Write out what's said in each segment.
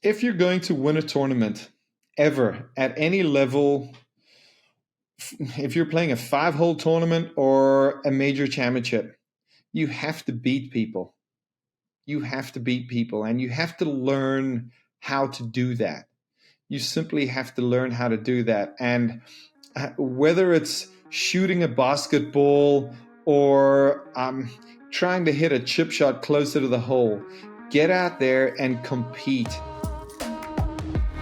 If you're going to win a tournament ever at any level, if you're playing a 5-hole tournament or a major championship, you have to beat people. You have to beat people and you have to learn how to do that. You simply have to learn how to do that. And whether it's shooting a basketball or trying to hit a chip shot closer to the hole, get out there and compete.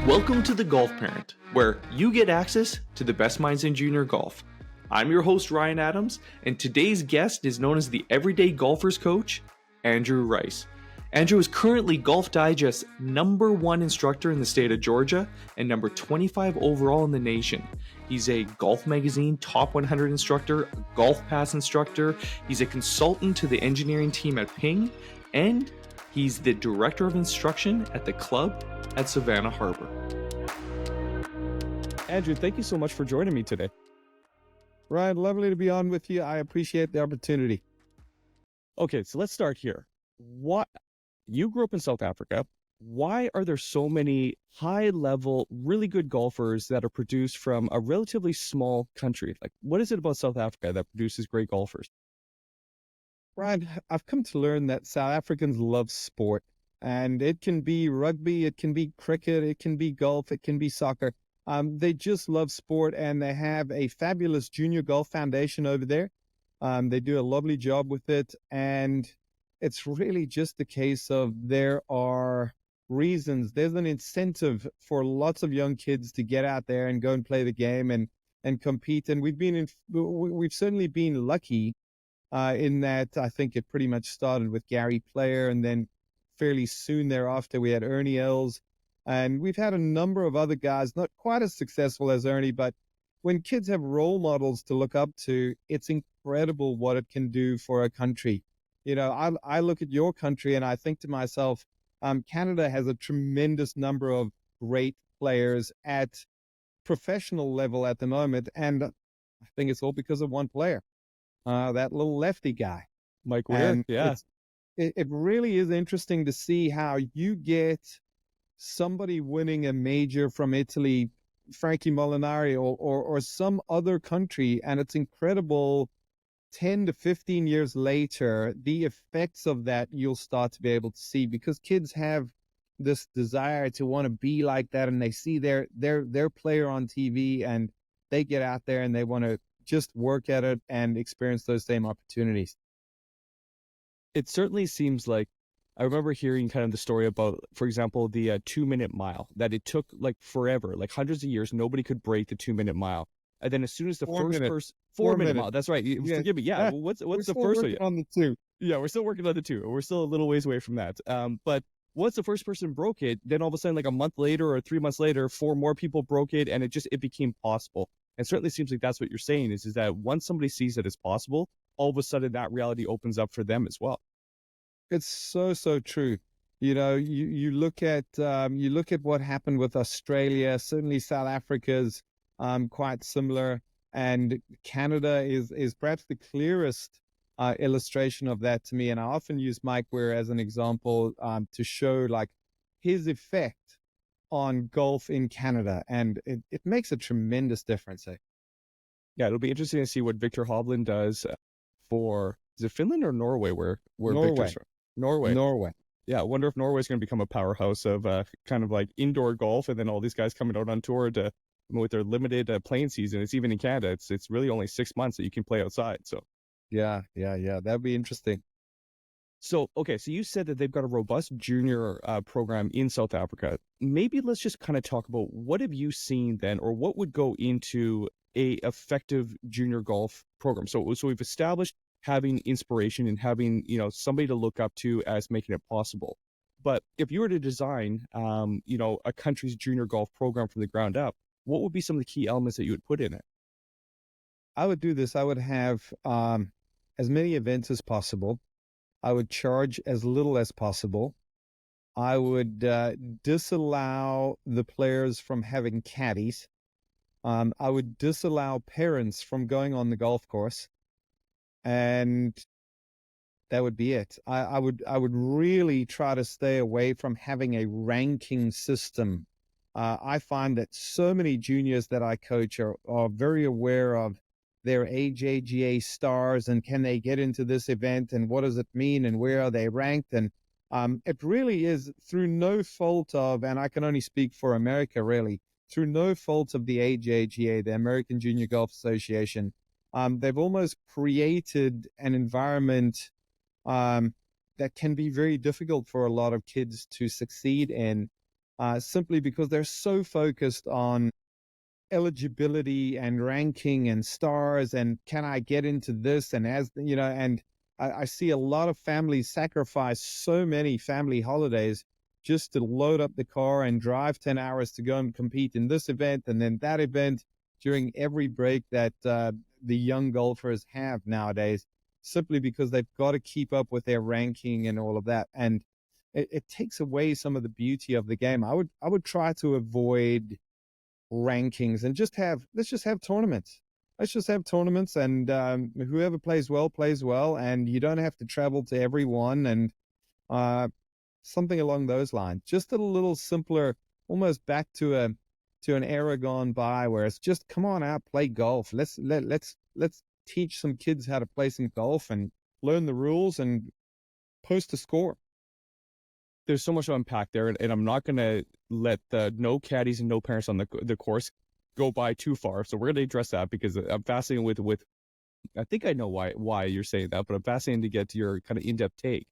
Welcome to the Golf Parent, where you get access to the best minds in junior golf. I'm your host, Ryan Adams, and today's guest is known as the Everyday Golfers Coach, Andrew Rice. Andrew is currently Golf Digest's #1 instructor in the state of Georgia and number 25 overall in the nation. He's a Golf Magazine Top 100 instructor, a GolfPass instructor, he's a consultant to the engineering team at Ping, and he's the Director of Instruction at the club at Savannah Harbor. Andrew, thank you so much for joining me today. Ryan, lovely to be on with you. I appreciate the opportunity. Okay, so let's start here. You grew up in South Africa. Why are there so many high-level, really good golfers that are produced from a relatively small country? Like, what is it about South Africa that produces great golfers? Ryan, I've come to learn that South Africans love sport, and it can be rugby, it can be cricket, it can be golf, it can be soccer. They just love sport, and they have a fabulous junior golf foundation over there. They do a lovely job with it, and it's really just a case of there are reasons. There's an incentive for lots of young kids to get out there and go and play the game and compete. And we've certainly been lucky in that. I think it pretty much started with Gary Player, and then fairly soon thereafter we had Ernie Els, and we've had a number of other guys, not quite as successful as Ernie, but when kids have role models to look up to, it's incredible what it can do for a country. You know, I look at your country and I think to myself, Canada has a tremendous number of great players at professional level at the moment, and I think it's all because of one player, that little lefty guy. Mike Weir, yeah. It really is interesting to see how you get somebody winning a major from Italy, Frankie Molinari, or some other country, and it's incredible 10 to 15 years later, the effects of that you'll start to be able to see, because kids have this desire to want to be like that, and they see their player on TV and they get out there and they want to just work at it and experience those same opportunities. It certainly seems like I remember hearing kind of the story about, for example, the 2-minute mile, that it took like forever, like hundreds of years, nobody could break the 2-minute mile. And then as soon as the first person, 4-minute mile, that's right. Yeah. Forgive me. Yeah. What's the first one? On the two. Yeah, we're still working on the two. We're still a little ways away from that. But once the first person broke it, then all of a sudden, like a month later or 3 months later, 4 more people broke it, and it became possible. And certainly seems like that's what you're saying is that once somebody sees that it's possible, all of a sudden that reality opens up for them as well. It's so true. You know, you look at what happened with Australia. Certainly, South Africa's quite similar, and Canada is perhaps the clearest illustration of that to me. And I often use Mike Weir as an example to show like his effect on golf in Canada, and it makes a tremendous difference. Yeah, it'll be interesting to see what Victor Hovland does for, is it Finland or Norway? Where Norway. Victor's from? Norway. Yeah, I wonder if Norway's going to become a powerhouse of kind of like indoor golf, and then all these guys coming out on tour with their limited playing season. It's even in Canada. It's really only 6 months that you can play outside. So yeah, that'd be interesting. So okay, so you said that they've got a robust junior program in South Africa. Maybe let's just kind of talk about what have you seen then, or what would go into a effective junior golf program. So we've established having inspiration and having, somebody to look up to as making it possible. But if you were to design, a country's junior golf program from the ground up, what would be some of the key elements that you would put in it? I would do this. I would have as many events as possible. I would charge as little as possible. I would disallow the players from having caddies. I would disallow parents from going on the golf course. And That would be it. I would really try to stay away from having a ranking system. I find that so many juniors that I coach are very aware of their AJGA stars and can they get into this event and what does it mean and where are they ranked? And it really is through no fault of, and I can only speak for America really, through no fault of the AJGA, the American Junior Golf Association. They've almost created an environment um, that can be very difficult for a lot of kids to succeed in, simply because they're so focused on eligibility and ranking and stars and can I get into this and as you know, and I see a lot of families sacrifice so many family holidays just to load up the car and drive 10 hours to go and compete in this event and then that event during every break that the young golfers have nowadays, simply because they've got to keep up with their ranking and all of that. And it takes away some of the beauty of the game. I would try to avoid rankings and let's just have tournaments. Let's just have tournaments, and whoever plays well, and you don't have to travel to everyone, and uh, something along those lines. Just a little simpler, almost back to an era gone by where it's just come on out, play golf. Let's teach some kids how to play some golf and learn the rules and post a score. There's so much to unpack there, and I'm not going to let the no caddies and no parents on the course go by too far. So we're going to address that because I'm fascinated with I think I know why you're saying that, but I'm fascinated to get to your kind of in-depth take.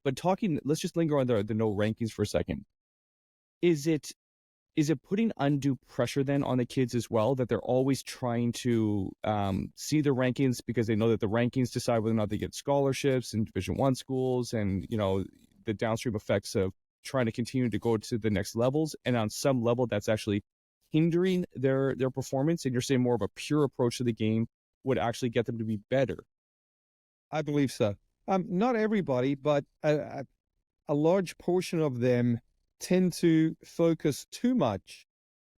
But let's just linger on the no rankings for a second. Is it putting undue pressure then on the kids as well, that they're always trying to see the rankings because they know that the rankings decide whether or not they get scholarships in Division I schools, and the downstream effects of trying to continue to go to the next levels, and on some level that's actually hindering their performance, and you're saying more of a pure approach to the game would actually get them to be better? I believe so. Not everybody, but a large portion of them tend to focus too much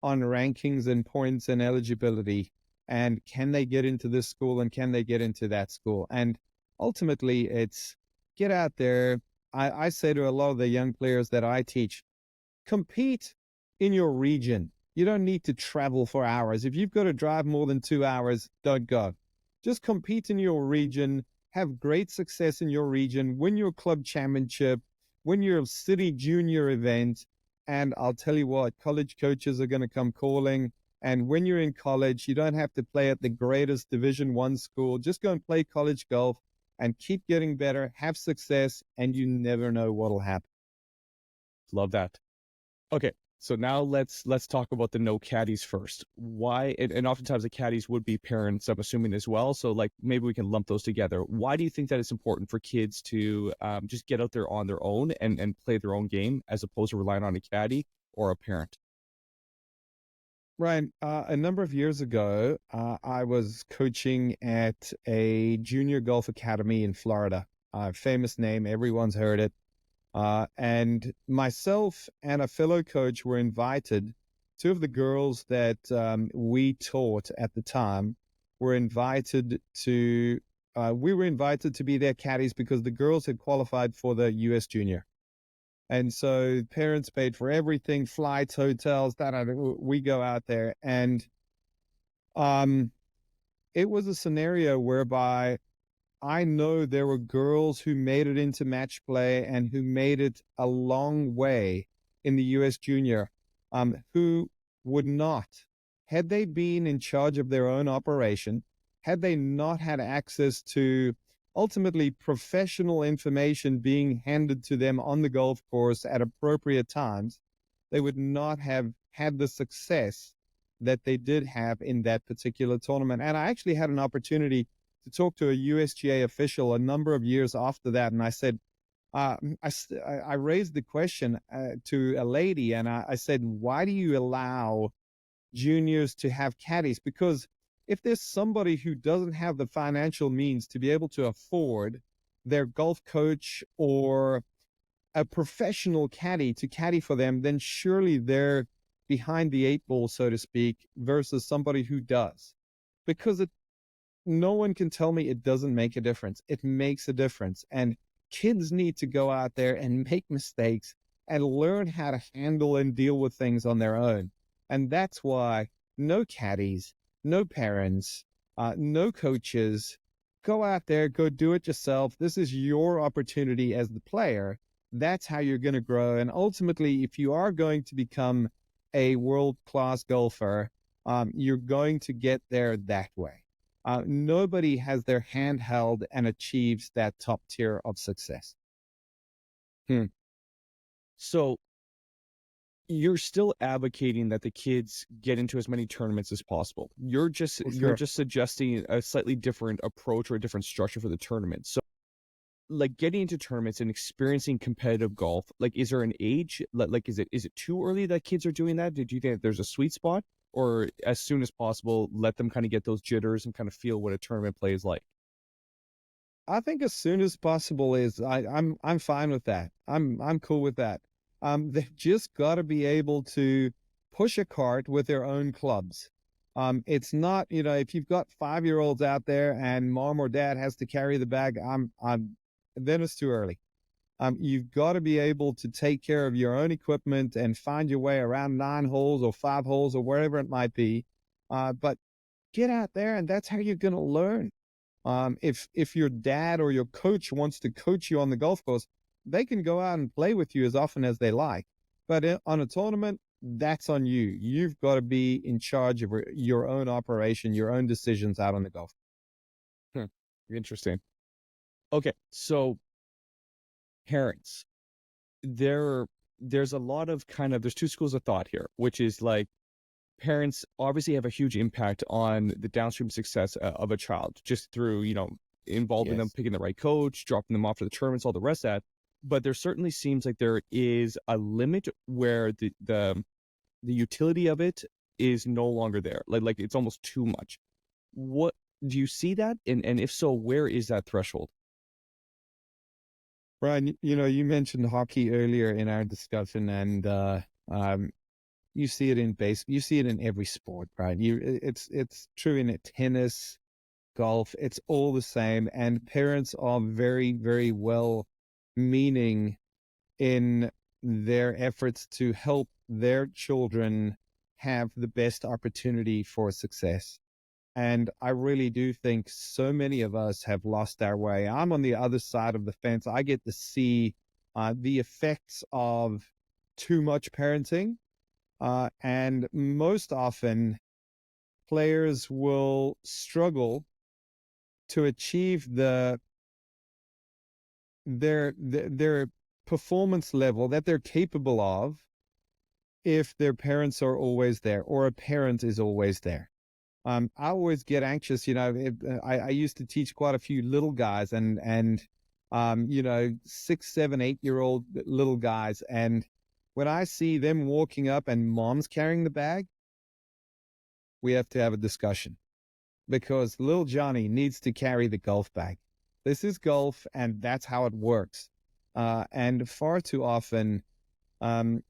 on rankings and points and eligibility and can they get into this school and can they get into that school. And ultimately, it's get out there. I say to a lot of the young players that I teach, compete in your region. You don't need to travel for hours. If you've got to drive more than 2 hours, don't go. Just compete in your region, have great success in your region, win your club championship, win your city junior event. And I'll tell you what, college coaches are going to come calling. And when you're in college, you don't have to play at the greatest Division I school. Just go and play college golf and keep getting better, have success, and you never know what'll happen. Love that. Okay, so now let's talk about the no caddies first. Why? And oftentimes the caddies would be parents, I'm assuming, as well. So like maybe we can lump those together. Why do you think that it's important for kids to just get out there on their own and play their own game as opposed to relying on a caddy or a parent? Ryan, a number of years ago, I was coaching at a junior golf academy in Florida. Famous name, everyone's heard it. And myself and a fellow coach were invited. Two of the girls that we taught at the time were invited to. We were invited to be their caddies because the girls had qualified for the U.S. Junior. And so parents paid for everything, flights, hotels, we go out there. And it was a scenario whereby I know there were girls who made it into match play and who made it a long way in the U.S. Junior, who would not, had they been in charge of their own operation, had they not had access to ultimately professional information being handed to them on the golf course at appropriate times, they would not have had the success that they did have in that particular tournament. And I actually had an opportunity to talk to a USGA official a number of years after that. And I said, I raised the question to a lady, and I said, why do you allow juniors to have caddies? Because if there's somebody who doesn't have the financial means to be able to afford their golf coach or a professional caddy to caddy for them, then surely they're behind the eight ball, so to speak, versus somebody who does. Because no one can tell me it doesn't make a difference. It makes a difference. And kids need to go out there and make mistakes and learn how to handle and deal with things on their own. And that's why no caddies, no parents, no coaches. Go out there, go do it yourself. This is your opportunity as the player. That's how you're going to grow. And ultimately, if you are going to become a world-class golfer, you're going to get there that way. Nobody has their hand held and achieves that top tier of success. So you're still advocating that the kids get into as many tournaments as possible. You're just suggesting a slightly different approach or a different structure for the tournament. So like getting into tournaments and experiencing competitive golf, like is there an age? Like is it too early that kids are doing that? Did you think there's a sweet spot? Or as soon as possible, let them kind of get those jitters and kind of feel what a tournament play is like? I think as soon as possible is I'm fine with that. I'm cool with that. They've just got to be able to push a cart with their own clubs. It's not, if you've got 5-year-olds out there and mom or dad has to carry the bag, then it's too early. You've got to be able to take care of your own equipment and find your way around 9 holes or 5 holes or wherever it might be. But get out there, and that's how you're going to learn. If your dad or your coach wants to coach you on the golf course, they can go out and play with you as often as they like. But on a tournament, that's on you. You've got to be in charge of your own operation, your own decisions out on the golf. Interesting. Okay, so parents, there's a lot of there's two schools of thought here, which is like parents obviously have a huge impact on the downstream success of a child just through, involving them, picking the right coach, dropping them off for the tournaments, all the rest of that. But there certainly seems like there is a limit where the utility of it is no longer there. Like it's almost too much. What do you see that? And if so, where is that threshold? Brian, you mentioned hockey earlier in our discussion, and you see it in you see it in every sport, right? It's true in tennis, golf. It's all the same, and parents are very, very well meaning in their efforts to help their children have the best opportunity for success. And I really do think so many of us have lost our way. I'm on the other side of the fence. I get to see the effects of too much parenting. And most often, players will struggle to achieve their performance level that they're capable of if their parents are always there or a parent is always there. I always get anxious, I used to teach quite a few little guys and 6, 7, 8-year-old little guys. And when I see them walking up and mom's carrying the bag, we have to have a discussion because little Johnny needs to carry the golf bag. This is golf, and that's how it works. And far too often,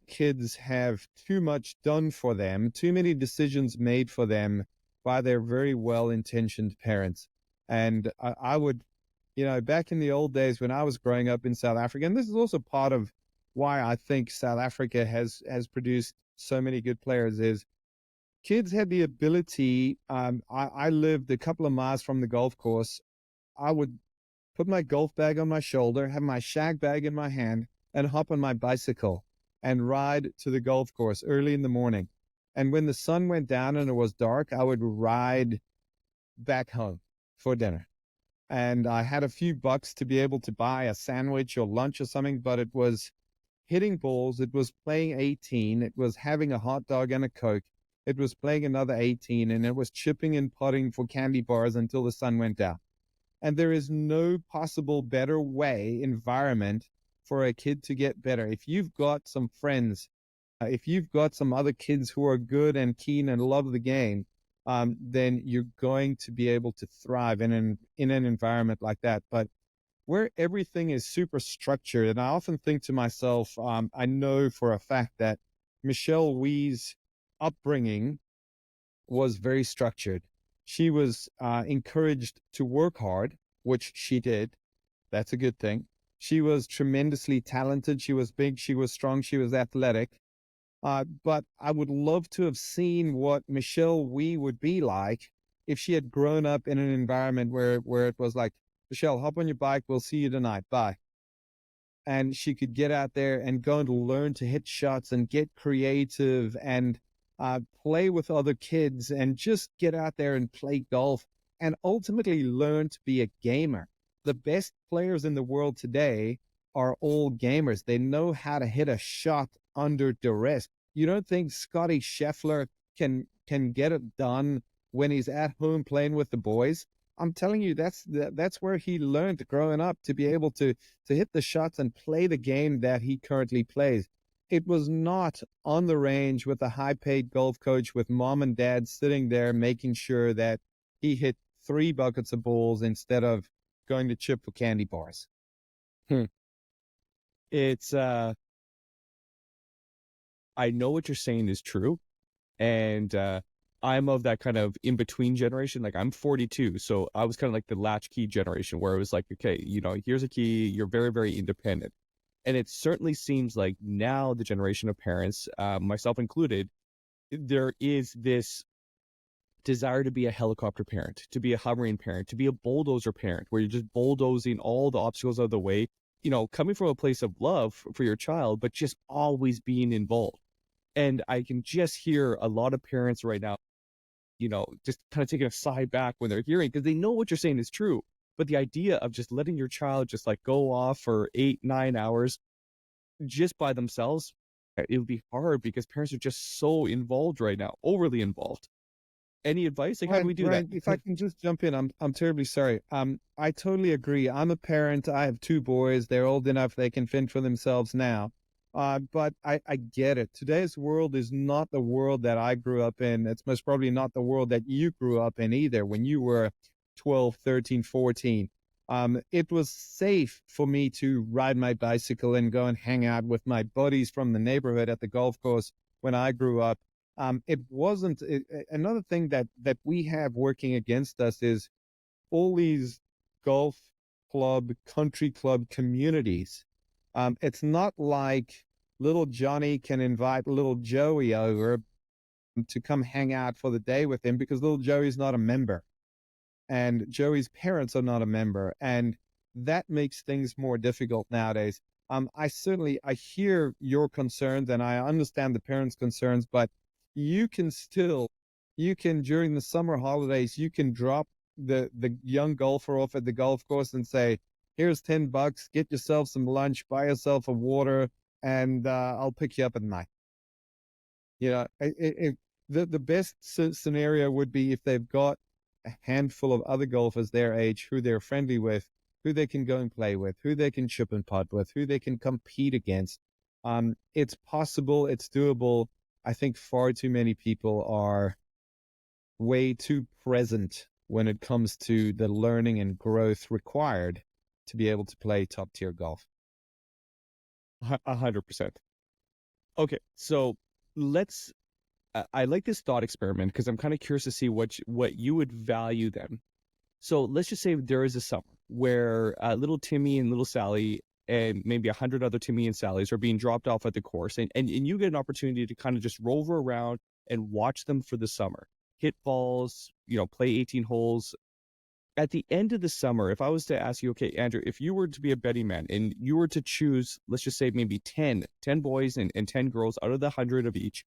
kids have too much done for them, too many decisions made for them by their very well-intentioned parents. And I would, back in the old days when I was growing up in South Africa, and this is also part of why I think South Africa has produced so many good players, is kids had the ability. I lived a couple of miles from the golf course. I would put my golf bag on my shoulder, have my shag bag in my hand, and hop on my bicycle and ride to the golf course early in the morning. And when the sun went down and it was dark, I would ride back home for dinner. And I had a few bucks to be able to buy a sandwich or lunch or something, but it was hitting balls. It was playing 18. It was having a hot dog and a Coke. It was playing another 18, and it was chipping and putting for candy bars until the sun went down. And there is no possible better environment for a kid to get better. If you've got some friends, if you've got some other kids who are good and keen and love the game, then you're going to be able to thrive in an environment like that. But where everything is super structured, and I often think to myself, I know for a fact that Michelle Wee's upbringing was very structured. She was encouraged to work hard, which she did. That's a good thing. She was tremendously talented. She was big. She was strong. She was athletic. But I would love to have seen what Michelle Wee would be like if she had grown up in an environment where it was like, Michelle, hop on your bike. We'll see you tonight. Bye. And she could get out there and go and learn to hit shots and get creative and play with other kids and just get out there and play golf and ultimately learn to be a gamer. The best players in the world today are all gamers. They know how to hit a shot under duress. You don't think Scotty Scheffler can get it done when he's at home playing with the boys? I'm telling you, that's where he learned growing up to be able to hit the shots and play the game that he currently plays. It was not on the range with a high-paid golf coach with mom and dad sitting there making sure that he hit 3 buckets of balls instead of going to chip for candy bars. Hmm. It's I know what you're saying is true, and I'm of that kind of in between generation. Like I'm 42, so I was kind of like the latchkey generation where it was like, okay, here's a key. You're very, very independent, and it certainly seems like now the generation of parents, myself included, there is this desire to be a helicopter parent, to be a hovering parent, to be a bulldozer parent, where you're just bulldozing all the obstacles out of the way. Coming from a place of love for your child, but just always being involved. And I can just hear a lot of parents right now, just kind of taking a side back when they're hearing, because they know what you're saying is true. But the idea of just letting your child just like go off for 8-9 hours just by themselves, it would be hard because parents are just so involved right now, overly involved. Any advice? Like, how do we do Ryan, that? if I can just jump in, I'm terribly sorry. I totally agree. I'm a parent. I have 2 boys. They're old enough they can fend for themselves now. But I get it. Today's world is not the world that I grew up in. It's most probably not the world that you grew up in either when you were 12, 13, 14. It was safe for me to ride my bicycle and go and hang out with my buddies from the neighborhood at the golf course when I grew up. It wasn't another thing that we have working against us is all these golf club, country club communities. It's not like little Johnny can invite little Joey over to come hang out for the day with him because little Joey's not a member and Joey's parents are not a member. And that makes things more difficult nowadays. I hear your concerns and I understand the parents' concerns, but you can still, during the summer holidays, you can drop the young golfer off at the golf course and say, here's $10, get yourself some lunch, buy yourself a water, and I'll pick you up at night. The best scenario would be if they've got a handful of other golfers their age who they're friendly with, who they can go and play with, who they can chip and putt with, who they can compete against. It's possible, it's doable. I think far too many people are way too present when it comes to the learning and growth required to be able to play top tier golf. 100%. Okay, so let's. I like this thought experiment because I'm kind of curious to see what you would value them. So let's just say there is a summer where little Timmy and little Sally and maybe 100 other Timmy and Sallys are being dropped off at the course, and you get an opportunity to kind of just rover around and watch them for the summer, hit balls, play 18 holes. At the end of the summer, if I was to ask you, okay, Andrew, if you were to be a betting man and you were to choose, let's just say maybe 10 boys and 10 girls out of the 100 of each,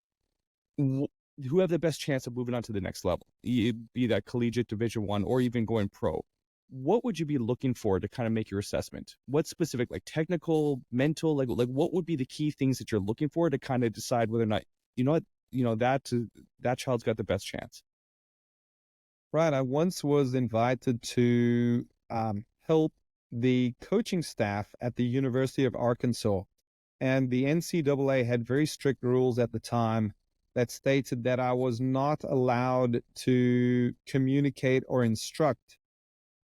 who have the best chance of moving on to the next level, be that collegiate Division 1 or even going pro, what would you be looking for to kind of make your assessment? What specific, like technical, mental, like what would be the key things that you're looking for to kind of decide whether or not, that child's got the best chance? Right. I once was invited to help the coaching staff at the University of Arkansas. And the NCAA had very strict rules at the time that stated that I was not allowed to communicate or instruct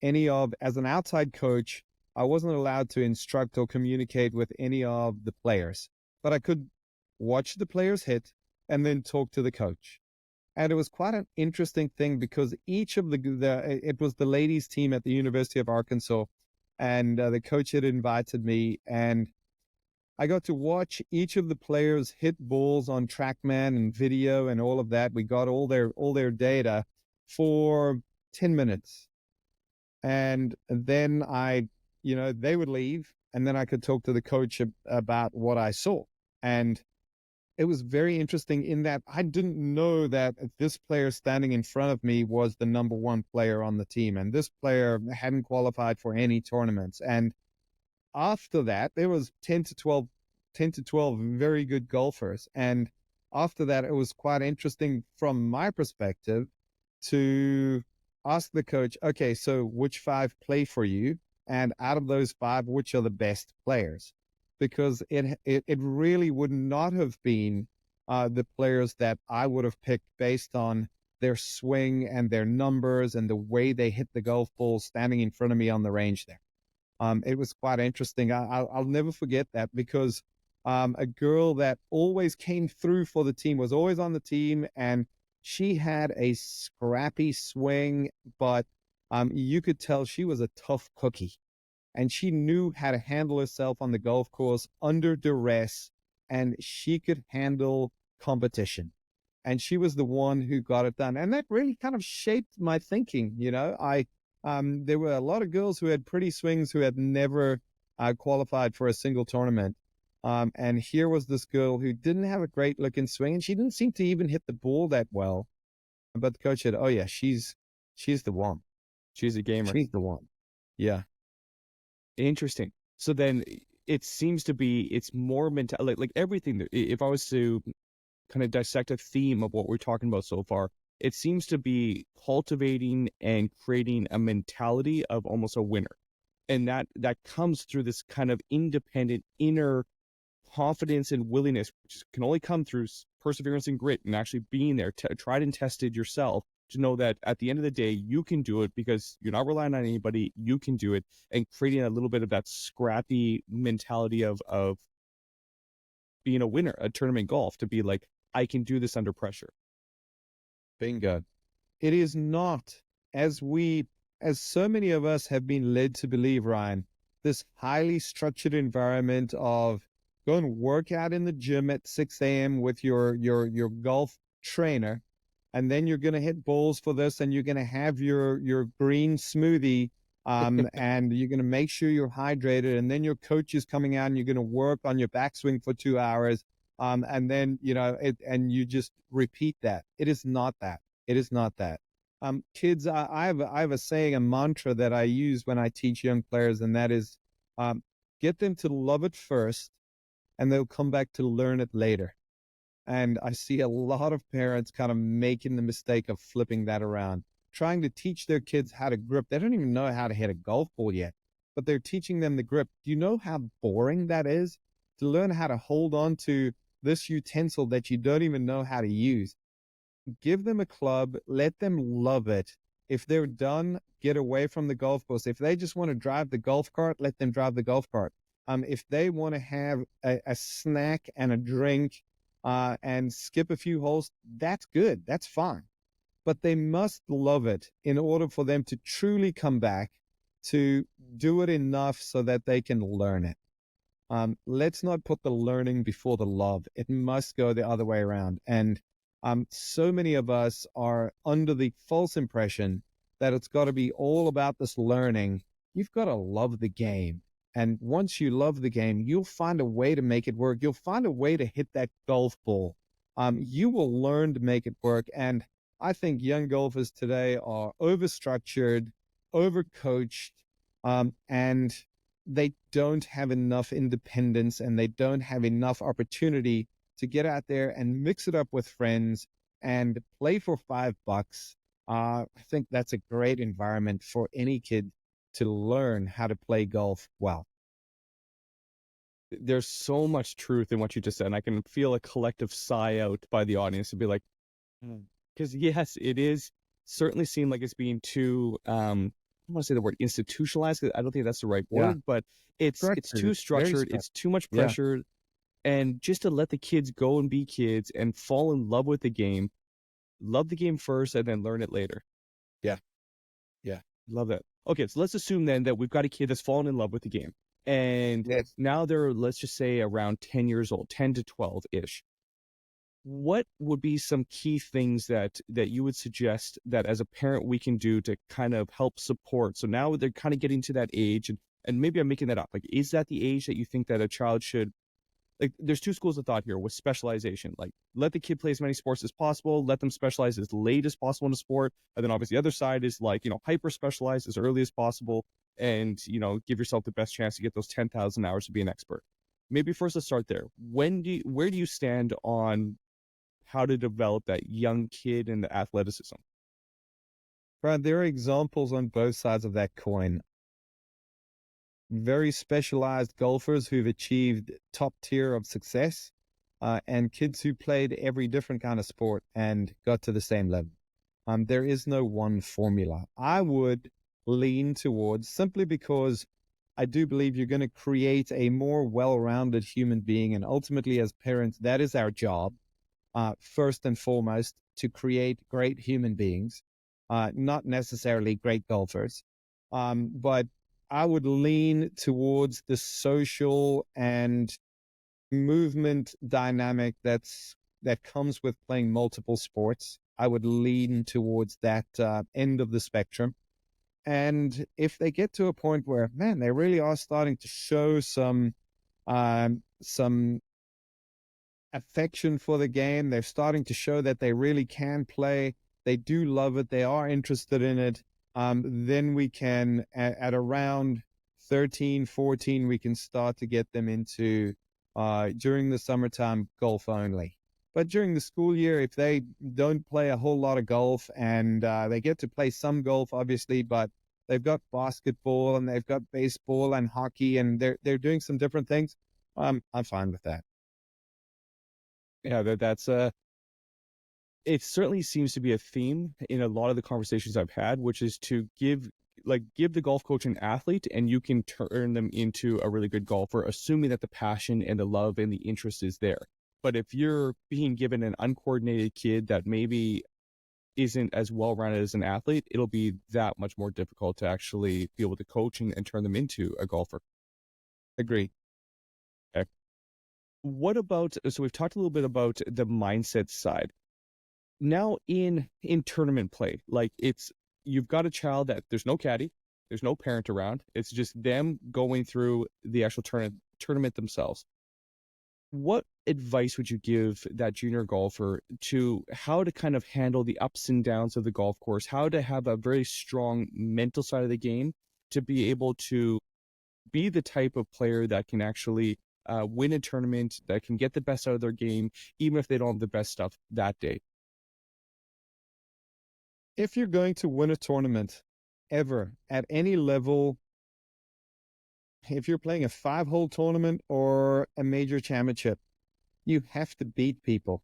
as an outside coach, I wasn't allowed to instruct or communicate with any of the players. But I could watch the players hit and then talk to the coach. And it was quite an interesting thing because each of it was the ladies team at the University of Arkansas. and the coach had invited me, and I got to watch each of the players hit balls on TrackMan and video and all of that. We got all their data for 10 minutes. And then they would leave, and then I could talk to the coach about what I saw. And it was very interesting in that I didn't know that this player standing in front of me was the number one player on the team. And this player hadn't qualified for any tournaments. And after that, there was 10 to 12 very good golfers. And after that, it was quite interesting from my perspective to ask the coach, okay, so which 5 play for you? And out of those 5, which are the best players? Because it really would not have been the players that I would have picked based on their swing and their numbers and the way they hit the golf ball standing in front of me on the range there. It was quite interesting. I'll never forget that, because a girl that always came through for the team was always on the team, and she had a scrappy swing, but you could tell she was a tough cookie, and she knew how to handle herself on the golf course under duress, and she could handle competition. And she was the one who got it done. And that really kind of shaped my thinking. There were a lot of girls who had pretty swings who had never qualified for a single tournament. And here was this girl who didn't have a great looking swing, and she didn't seem to even hit the ball that well. But the coach said, "Oh yeah, she's the one. She's a gamer. She's the one." Yeah. Interesting. So then it seems to be, it's more mental, like everything. If I was to kind of dissect a theme of what we're talking about so far, it seems to be cultivating and creating a mentality of almost a winner. And that comes through this kind of independent inner confidence and willingness, which can only come through perseverance and grit and actually being there, tried and tested yourself, to know that at the end of the day, you can do it because you're not relying on anybody. You can do it, and creating a little bit of that scrappy mentality of being a winner at tournament golf, to be like, I can do this under pressure. Bingo. It is not, as so many of us have been led to believe, Ryan, this highly structured environment of go and work out in the gym at 6 a.m. with your golf trainer, and then you're going to hit balls for this, and you're going to have your green smoothie, and you're going to make sure you're hydrated, and then your coach is coming out and you're going to work on your backswing for 2 hours, and then and you just repeat that. It is not that. It is not that. Kids, I have a saying, a mantra that I use when I teach young players, and that is, get them to love it first, and they'll come back to learn it later. And I see a lot of parents kind of making the mistake of flipping that around, trying to teach their kids how to grip. They don't even know how to hit a golf ball yet, but they're teaching them the grip. Do you know how boring that is? To learn how to hold on to this utensil that you don't even know how to use. Give them a club, let them love it. If they're done, get away from the golf course. If they just want to drive the golf cart, let them drive the golf cart. If they want to have a snack and a drink and skip a few holes, that's good. That's fine. But they must love it in order for them to truly come back, to do it enough so that they can learn it. Let's not put the learning before the love. It must go the other way around. And so many of us are under the false impression that it's got to be all about this learning. You've got to love the game. And once you love the game, you'll find a way to make it work. You'll find a way to hit that golf ball. You will learn to make it work. And I think young golfers today are overstructured, overcoached, and they don't have enough independence, and they don't have enough opportunity to get out there and mix it up with friends and play for $5. I think that's a great environment for any kid to learn how to play golf well. There's so much truth in what you just said, and I can feel a collective sigh out by the audience to be like, because yes, it is certainly seemed like it's being too, I don't want to say the word institutionalized, because I don't think that's the right word, but it's too structured, it's too much pressure, and just to let the kids go and be kids and fall in love with the game, love the game first and then learn it later. Yeah. Love that. Okay, so let's assume then that we've got a kid that's fallen in love with the game. And Yes. now they're, let's just say, around 10 years old, 10 to 12-ish. What would be some key things that you would suggest that as a parent we can do to kind of help support? So now they're kind of getting to that age, and maybe I'm making that up. Like, is that the age that you think that a child should, like, there's two schools of thought here with specialization. Like, let the kid play as many sports as possible, let them specialize as late as possible in a sport. And then obviously the other side is like, hyper specialize as early as possible and, give yourself the best chance to get those 10,000 hours to be an expert. Maybe first let's start there. Where do you stand on how to develop that young kid and the athleticism? Brad, there are examples on both sides of that coin. Very specialized golfers who've achieved top tier of success, and kids who played every different kind of sport and got to the same level. There is no one formula. I would lean towards, simply because I do believe you're going to create a more well-rounded human being. And ultimately, as parents, that is our job, first and foremost, to create great human beings, not necessarily great golfers. But I would lean towards the social and movement dynamic that comes with playing multiple sports. I would lean towards that end of the spectrum. And if they get to a point where, man, they really are starting to show some affection for the game, they're starting to show that they really can play, they do love it, they are interested in it, then we can, at around 13, 14, we can start to get them into, during the summertime, golf only. But during the school year, if they don't play a whole lot of golf, and they get to play some golf, obviously, but they've got basketball and they've got baseball and hockey, and they're doing some different things, I'm fine with that. Yeah, that's it certainly seems to be a theme in a lot of the conversations I've had, which is to give the golf coach an athlete and you can turn them into a really good golfer, assuming that the passion and the love and the interest is there. But if you're being given an uncoordinated kid that maybe isn't as well-rounded as an athlete, it'll be that much more difficult to actually be able to coach and turn them into a golfer. Agree. Okay. What about, so we've talked a little bit about the mindset side. Now in tournament play, like you've got a child that there's no caddy, there's no parent around, it's just them going through the actual tournament themselves. What advice would you give that junior golfer to how to kind of handle the ups and downs of the golf course, how to have a very strong mental side of the game to be able to be the type of player that can actually win a tournament, that can get the best out of their game, even if they don't have the best stuff that day? If you're going to win a tournament ever at any level, if you're playing a 5-hole tournament or a major championship, you have to beat people.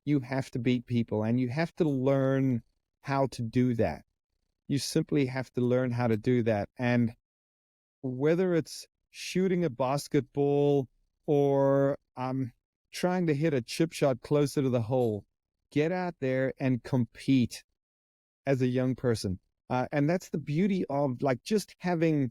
You have to beat people, and you have to learn how to do that. You simply have to learn how to do that. And whether it's shooting a basketball or trying to hit a chip shot closer to the hole, get out there and compete as a young person. And that's the beauty of just having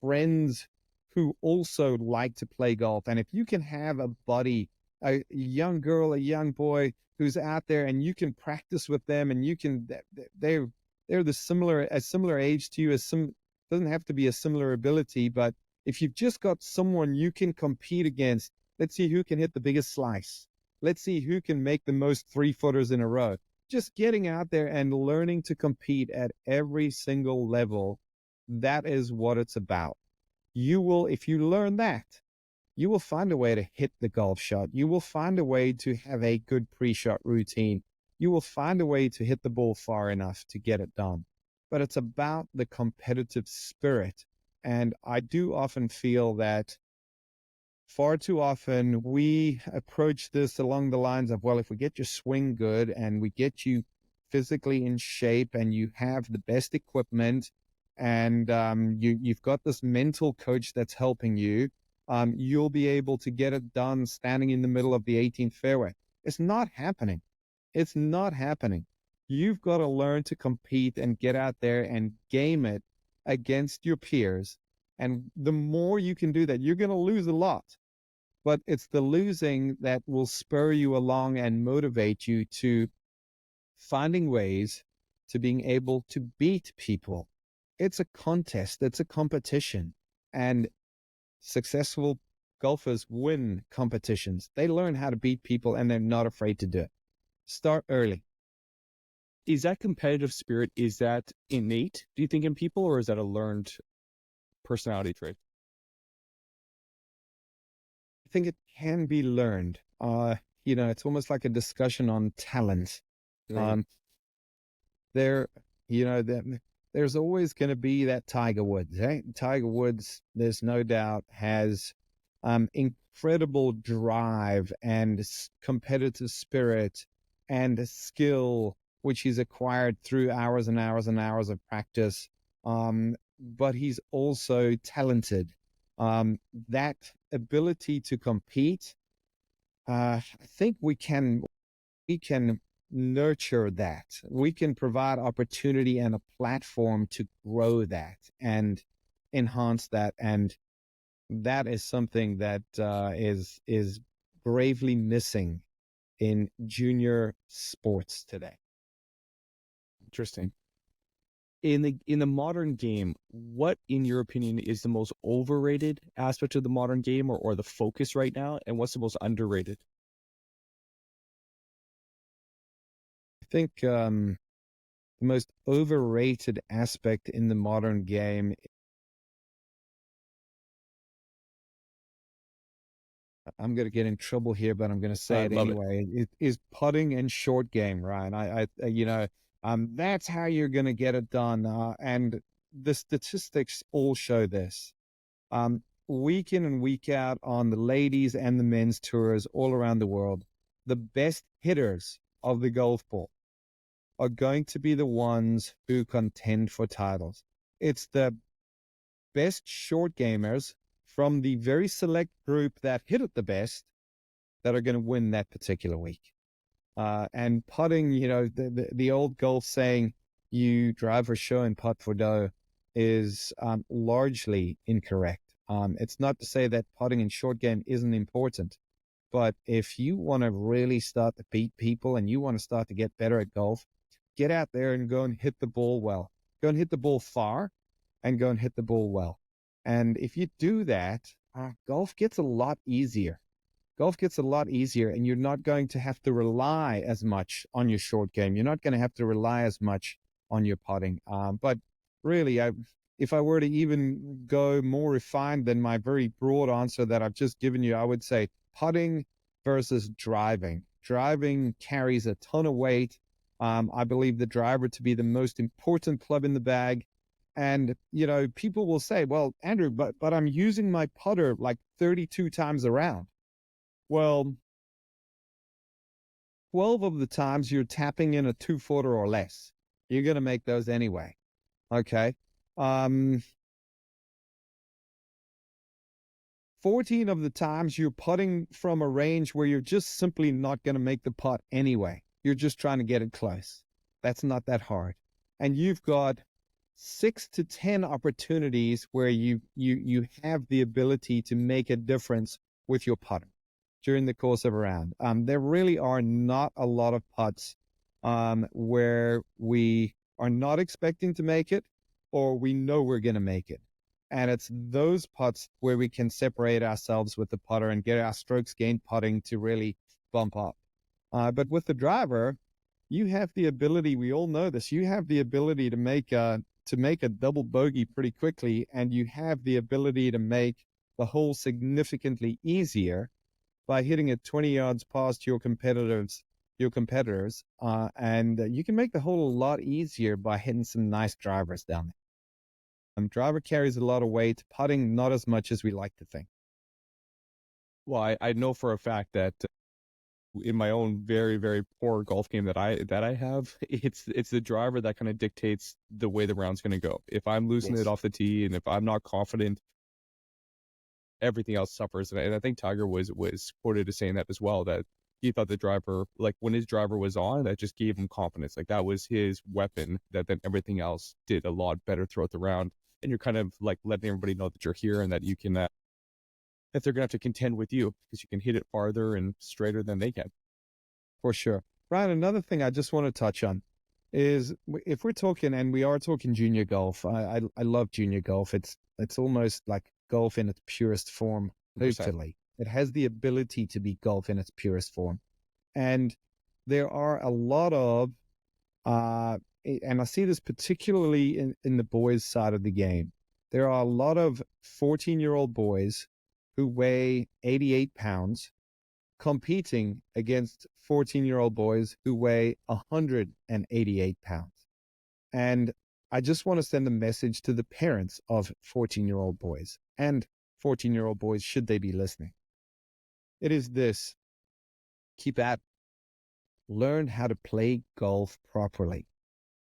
friends who also like to play golf. And if you can have a buddy, a young girl, a young boy who's out there, and you can practice with them, and you can, they're a similar age to you, doesn't have to be a similar ability, but if you've just got someone you can compete against, let's see who can hit the biggest slice. Let's see who can make the most 3-footers in a row. Just getting out there and learning to compete at every single level, that is what it's about. If you learn that, you will find a way to hit the golf shot. You will find a way to have a good pre-shot routine. You will find a way to hit the ball far enough to get it done. But it's about the competitive spirit. And I do often feel that far too often we approach this along the lines of, well, if we get your swing good and we get you physically in shape and you have the best equipment and you've got this mental coach that's helping you, you'll be able to get it done standing in the middle of the 18th fairway. It's not happening. It's not happening. You've got to learn to compete and get out there and game it against your peers. And the more you can do that, you're going to lose a lot, but it's the losing that will spur you along and motivate you to finding ways to being able to beat people. It's a contest, it's a competition. And successful golfers win competitions. They learn how to beat people and they're not afraid to do it. Start early. Is that competitive spirit, is that innate, do you think, in people, or is that a learned personality trait? I think it can be learned. It's almost like a discussion on talent. Right. There, there's always going to be that Tiger Woods. Eh? Tiger Woods, there's no doubt, has incredible drive and competitive spirit and skill, which he's acquired through hours and hours and hours of practice. But he's also talented. That ability to compete, I think we can nurture that. We can provide opportunity and a platform to grow that and enhance that. And that is something that is gravely missing in junior sports today. Interesting. In the modern game, what, in your opinion, is the most overrated aspect of the modern game, or the focus right now, and what's the most underrated? I think the most overrated aspect in the modern game, I'm going to get in trouble here, but I'm going to say I it love it. anyway. It is putting and short game, Ryan. That's how you're going to get it done. And the statistics all show this. Week in and week out on the ladies and the men's tours all around the world, the best hitters of the golf ball are going to be the ones who contend for titles. It's the best short gamers from the very select group that hit it the best that are going to win that particular week. And putting, the old golf saying, you drive for show and putt for dough, is largely incorrect. It's not to say that putting in short game isn't important, but if you want to really start to beat people and you want to start to get better at golf, get out there and go and hit the ball well. Go and hit the ball far and go and hit the ball well. And if you do that, golf gets a lot easier. Golf gets a lot easier, and you're not going to have to rely as much on your short game. You're not going to have to rely as much on your putting. But really, if I were to even go more refined than my very broad answer that I've just given you, I would say putting versus driving. Driving carries a ton of weight. I believe the driver to be the most important club in the bag. And, people will say, well, Andrew, but I'm using my putter like 32 times around. Well, 12 of the times you're tapping in a 2-footer or less. You're going to make those anyway. Okay. 14 of the times you're putting from a range where you're just simply not going to make the putt anyway. You're just trying to get it close. That's not that hard. And you've got 6 to 10 opportunities where you have the ability to make a difference with your putter during the course of a round. There really are not a lot of putts where we are not expecting to make it, or we know we're going to make it. And it's those putts where we can separate ourselves with the putter and get our strokes gained putting to really bump up. But with the driver, you have the ability, we all know this, you have the ability to make a double bogey pretty quickly, and you have the ability to make the hole significantly easier by hitting it 20 yards past your competitors. And you can make the hole a lot easier by hitting some nice drivers down there. Driver carries a lot of weight, putting not as much as we like to think. Well, I know for a fact that in my own very, very poor golf game that I have, it's the driver that kind of dictates the way the round's going to go. If I'm losing Yes. it off the tee, and if I'm not confident, everything else suffers. And I think Tiger was quoted as saying that as well, that he thought the driver, like when his driver was on, that just gave him confidence. Like that was his weapon, that then everything else did a lot better throughout the round. And you're kind of like letting everybody know that you're here and that you can, that they're going to have to contend with you because you can hit it farther and straighter than they can. For sure. Ryan, another thing I just want to touch on is if we're talking, and we are talking junior golf, I love junior golf. It's almost like golf in its purest form, 100%. hopefully. It has the ability to be golf in its purest form. And there are a lot of, and I see this particularly in the boys' side of the game. There are a lot of 14-year-old boys who weigh 88 pounds competing against 14-year-old boys who weigh 188 pounds. And I just want to send a message to the parents of 14-year-old boys and 14-year-old boys, should they be listening. It is this: keep at, learn how to play golf properly.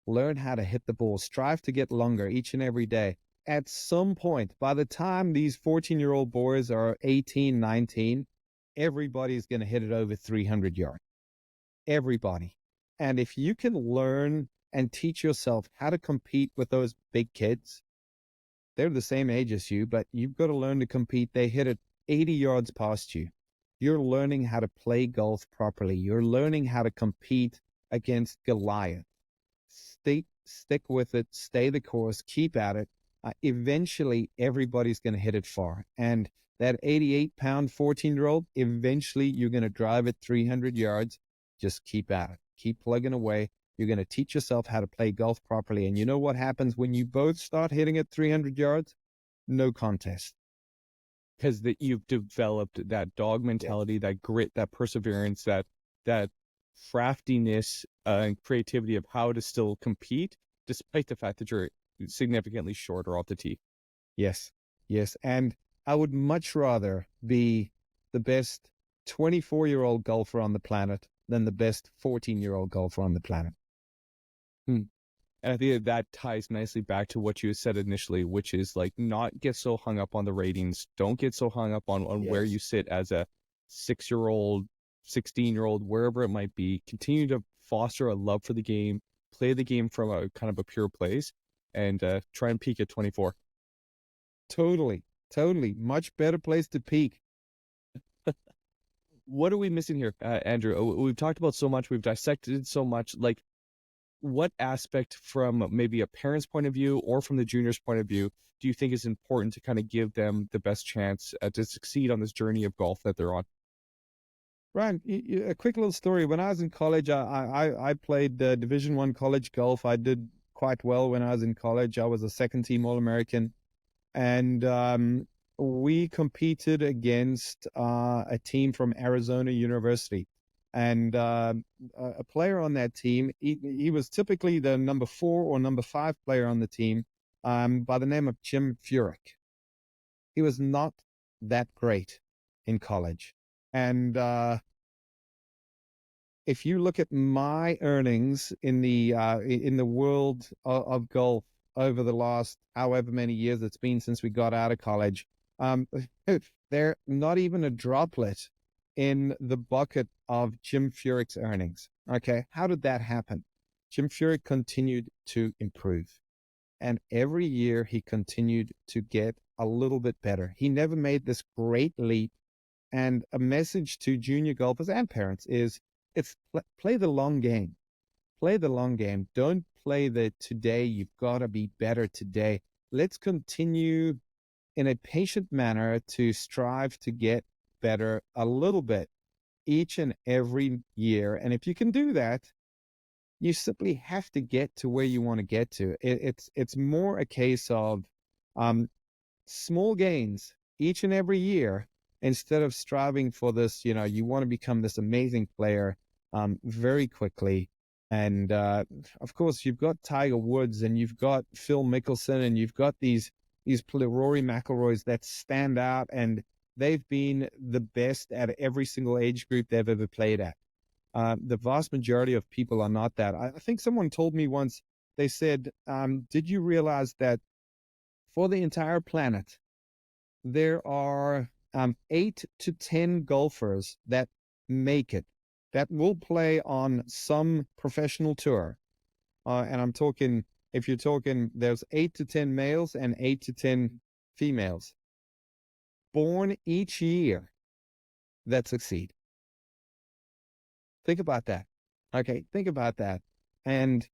Learn how to hit the ball. Strive to get longer each and every day. At some point, by the time these 14-year-old boys are 18, 19, everybody's going to hit it over 300 yards. Everybody. And if you can learn and teach yourself how to compete with those big kids, they're the same age as you, but you've got to learn to compete. They hit it 80 yards past you. You're learning how to play golf properly. You're learning how to compete against Goliath. Stick with it, stay the course, keep at it. Eventually, everybody's going to hit it far. And that 88-pound 14-year-old, eventually you're going to drive it 300 yards. Just keep at it. Keep plugging away. You're going to teach yourself how to play golf properly. And you know what happens when you both start hitting it 300 yards? No contest. Because you've developed that dog mentality, that grit, that perseverance, that craftiness and creativity of how to still compete, despite the fact that you're significantly shorter off the tee. Yes, yes. And I would much rather be the best 24-year-old golfer on the planet than the best 14-year-old golfer on the planet. And I think that ties nicely back to what you said initially, which is like not get so hung up on the ratings. Don't get so hung up on where you sit as a 6-year-old, 16-year-old, wherever it might be. Continue to foster a love for the game, play the game from a kind of a pure place, and try and peak at 24. Totally. Much better place to peak. What are we missing here, Andrew? We've talked about so much. We've dissected so much. Like, what aspect from maybe a parent's point of view or from the junior's point of view do you think is important to kind of give them the best chance to succeed on this journey of golf that they're on? Ryan, a quick little story. When I was in college, I played Division I college golf. I did quite well when I was in college. I was a second-team All-American. And we competed against a team from Arizona University. And a player on that team, he was typically the number 4 or number 5 player on the team, by the name of Jim Furyk. He was not that great in college. And if you look at my earnings in the world of golf over the last however many years it's been since we got out of college, they're not even a droplet in the bucket of Jim Furyk's earnings. Okay, how did that happen? Jim Furyk continued to improve. And every year he continued to get a little bit better. He never made this great leap. And a message to junior golfers and parents is play the long game. Play the long game. Don't play the today. You've got to be better today. Let's continue in a patient manner to strive to get better a little bit each and every year. And if you can do that, you simply have to get to where you want to get to. It's more a case of small gains each and every year instead of striving for this. You want to become this amazing player very quickly. And of course, you've got Tiger Woods and you've got Phil Mickelson and you've got these Rory McIlroys that stand out, and they've been the best at every single age group they've ever played at. The vast majority of people are not that. I think someone told me once, they said, did you realize that for the entire planet, there are 8 to 10 golfers that make it that will play on some professional tour. And I'm talking, if you're talking, there's 8 to 10 males and 8 to 10 females born each year that succeed. Think about that. Okay, think about that. And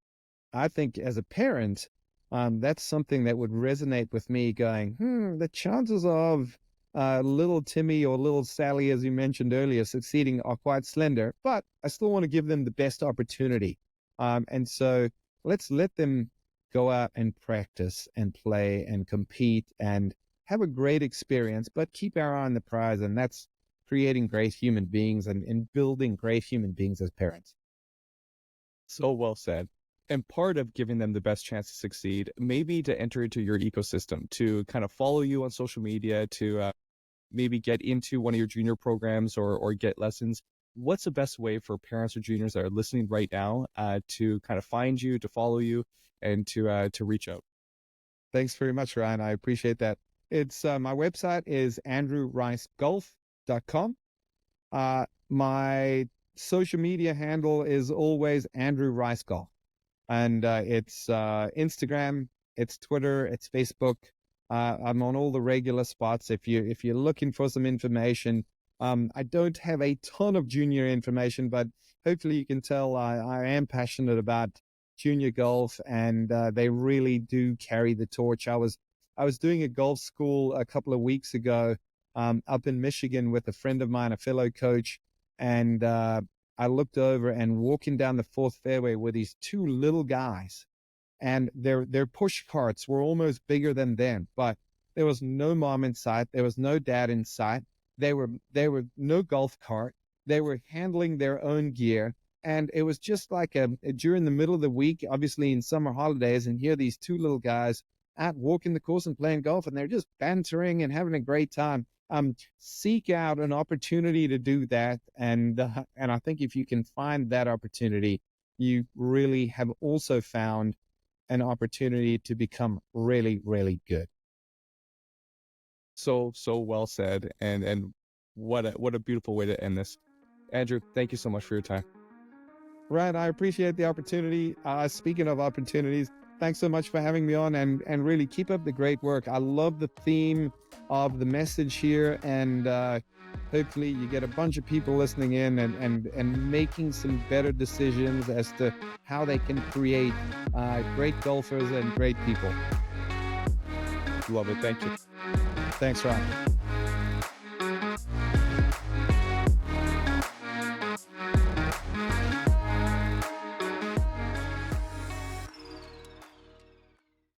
I think as a parent, that's something that would resonate with me going, the chances of little Timmy or little Sally, as you mentioned earlier, succeeding are quite slender, but I still want to give them the best opportunity. And so let's let them go out and practice and play and compete and have a great experience, but keep our eye on the prize. And that's creating great human beings and building great human beings as parents. So well said. And part of giving them the best chance to succeed may be to enter into your ecosystem, to kind of follow you on social media, to maybe get into one of your junior programs or get lessons. What's the best way for parents or juniors that are listening right now to kind of find you, to follow you, and to reach out? Thanks very much, Ryan. I appreciate that. It's my website is andrewricegolf.com. My social media handle is always Andrew Rice Golf. And it's Instagram, it's Twitter, it's Facebook. I'm on all the regular spots. If you're looking for some information, I don't have a ton of junior information, but hopefully you can tell I am passionate about junior golf, and they really do carry the torch. I was doing a golf school a couple of weeks ago up in Michigan with a friend of mine, a fellow coach, and I looked over, and walking down the fourth fairway were these two little guys, and their push carts were almost bigger than them, but there was no mom in sight. There was no dad in sight. They were no golf cart. They were handling their own gear. And it was just like during the middle of the week, obviously in summer holidays, and here these two little guys out walking the course and playing golf, and they're just bantering and having a great time. Seek out an opportunity to do that, and I think if you can find that opportunity, you really have also found an opportunity to become really, really good. So well said, and what a beautiful way to end this. Andrew, thank you so much for your time. Ryan, I appreciate the opportunity. Speaking of opportunities, thanks so much for having me on, and really keep up the great work. I love the theme of the message here, and hopefully you get a bunch of people listening in and making some better decisions as to how they can create great golfers and great people. Love it. Thank you. Thanks, Ryan.